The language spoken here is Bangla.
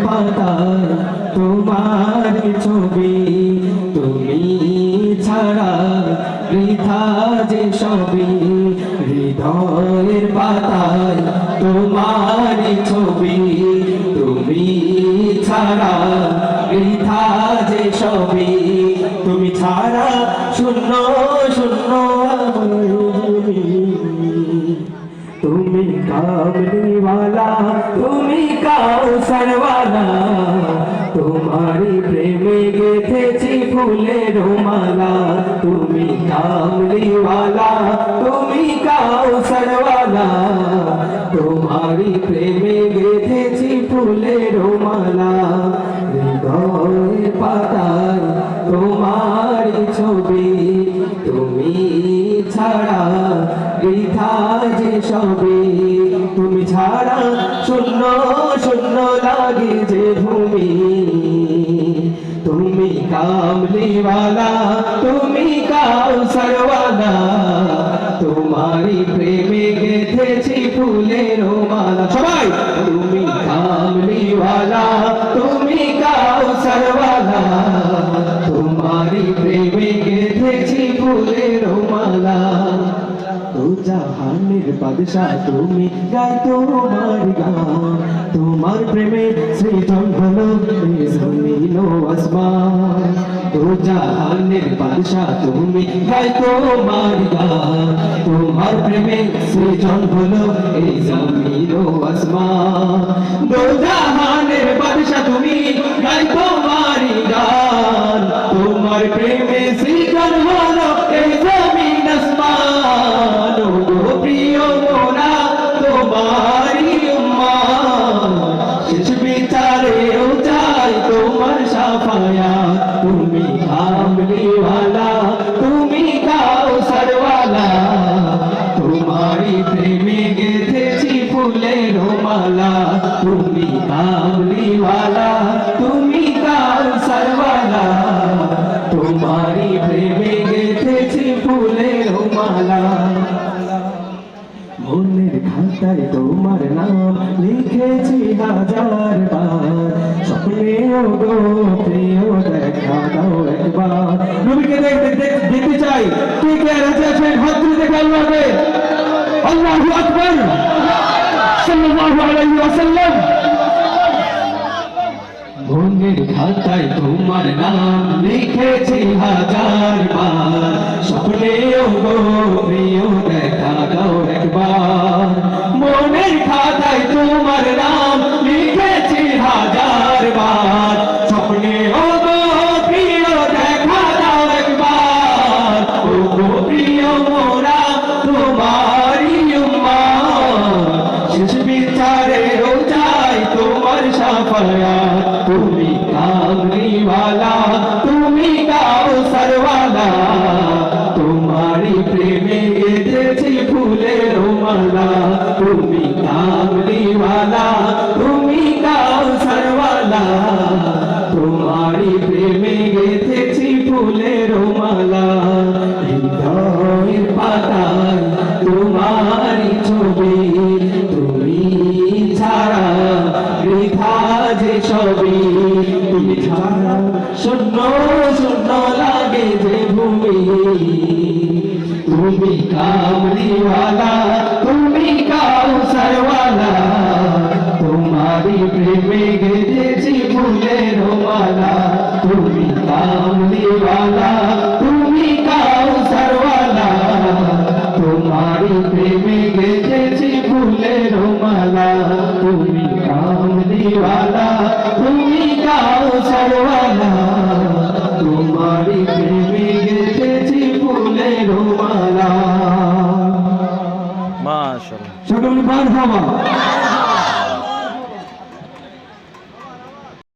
পাতায় তোমার ছবি, তুমি ছাড়া বৃথা যে সবই। হৃদয়ের পাতায় তোমার ছবি, তুমি ছাড়া বৃথা যে সবই। তুমি ছাড়া শূন্য শূন্য আমার ভূমি। তুমি কামলিওয়ালা, তুমি কাউসারওয়ালা, তোমারি প্রেমে গেথেছি ফুলের মালা। তুমি কামলিওয়ালা, তুমি কাউসারওয়ালা, তোমারি প্রেমে গেথেছি ফুলের মালা। হৃদয়ের পাতায় তোমারি ছবি, তুমি ছাড়া বৃথা যে সবই। তুমি ছাড়া শূন্য শূন্য লাগে যে ভূমি। তুমি কামলিওয়ালা, তুমি কাউসারওয়ালা, তোমারি প্রেমে গেথেছি ফুলের মালা। সবাই তুমি কামলিওয়ালা, তুমি কাউসারওয়ালা, তোমারি প্রেমে গেথেছি ফুলের মালা। তো জাহানের বাদশাহ তুমি, গাই তোমার গান। তোমার প্রেমে সৃজন হলো এই জমিন ও আসমান। তো জাহানের বাদশাহ তুমি, গাই তোমার গান। তোমার প্রেমে সৃজন হলো এই জমিন ও আসমান। তো জাহানের বাদশাহ তুমি, গাই তোমার গান। তোমার প্রেমে সৃজন হলো এই জমিন আসমান। ও প্রিয় মোরা তোমারি উম্মত, শেষ বিচারেও চাই তোমার শাফায়াত। তুমি কামলিওয়ালা, তুমি কাউসারওয়ালা, তোমারি প্রেমে গেথেছি ফুলের মালা। তুমি কামলিওয়ালা, তুমি কাউসারওয়ালা, তোমারি প্রেমে গেথেছি ফুলের মালা। মনের খাতায় তোমার নাম লিখেছি হাজার বার। স্বপ্নেও গো প্রিয় দেখা দাও একবার। নবীকে দেখতে চাই, কে কে রাজি আছেন হাত তুলে দেখে আল্লাহকে। আল্লাহু আকবার, সাল্লাল্লাহু আলাইহি ওয়াসাল্লাম। মনের খাতায় তোমার নাম লিখেছি হাজার বার। স্বপ্নেও গো প্রিয় দেখা দাও একবার। মনের খাতায় তোমার নাম লিখেছি হাজার বার। স্বপ্নেও গো প্রিয় দেখা দাও একবার। ও গো প্রিয় মোরা তোমারি উম্মত, শেষ বিচারেও চাই তোমার শাফায়াত। তুমি কামলিওয়ালা, তুমি কাউসারওয়ালা, তোমারি প্রেমে গেথেছি ফুলের মালা। তুমি কামলিওয়ালা, তুমি কাউসারওয়ালা, তোমারি প্রেমে গেথেছি ফুলের মালা। হৃদয়ের পাতায় তোমারি ছবি, তুমি ছাড়া বৃথা যে সবই। তুমি ছাড়া শূন্য শূন্য লাগে যে ভূমি। তুমি কামলিওয়ালা, তুমি কাউসারওয়ালা, তোমারি প্রেমে গেথেছি ফুলের মালা। তুমি কামলিওয়ালা, তুমি কাউসারওয়ালা, তোমারি প্রেমে গেথেছি ফুলের মালা। তুমি কামলিওয়ালা, তুমি কাউসারওয়ালা, তোমারি প্রেমে গেথেছি ফুলের মালা। মাশাআল্লাহ। সকল মারহাবা।